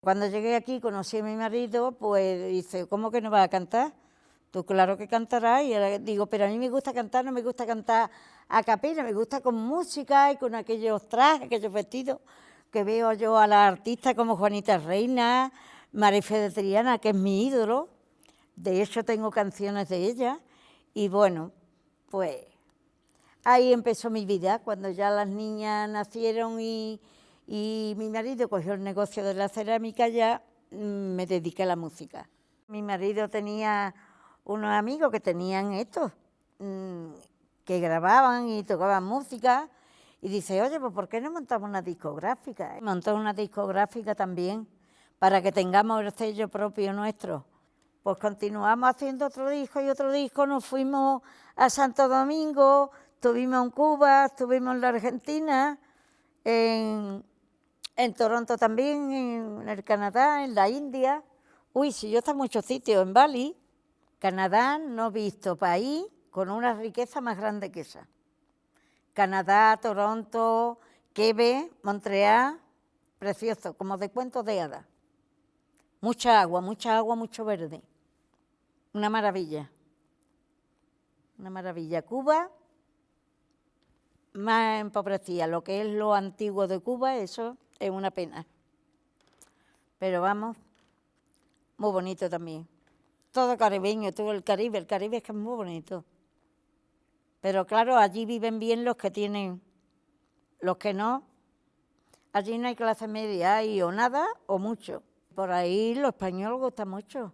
Cuando llegué aquí conocí a mi marido, pues dice, ¿cómo que no vas a cantar? Tú claro que cantarás. Y ahora digo, pero a mí me gusta cantar, no me gusta cantar a capela, me gusta con música y con aquellos trajes, aquellos vestidos, que veo yo a las artistas como Juanita Reina, Marife de Triana, que es mi ídolo. De hecho tengo canciones de ella. Y bueno, pues ahí empezó mi vida, cuando ya las niñas nacieron y mi marido cogió el negocio de la cerámica, ya me dediqué a la música. Mi marido tenía unos amigos que tenían esto, que grababan y tocaban música, y dice, oye, pues ¿por qué no montamos una discográfica? Montó una discográfica también, para que tengamos el sello propio nuestro. Pues continuamos haciendo otro disco, nos fuimos a Santo Domingo, estuvimos en Cuba, estuvimos en la Argentina, en Toronto también, en el Canadá, en la India. Uy, si yo he estado en muchos sitios, en Bali, Canadá, no he visto país con una riqueza más grande que esa. Canadá, Toronto, Quebec, Montreal, precioso, como de cuentos de hadas. Mucha agua, mucho verde. Una maravilla. Una maravilla. Cuba, más empobrecida. Lo que es lo antiguo de Cuba, eso es una pena. Pero vamos, muy bonito también. Todo caribeño, todo el Caribe es que es muy bonito. Pero claro, allí viven bien los que tienen, los que no. Allí no hay clase media, hay o nada o mucho. Por ahí lo español gusta mucho.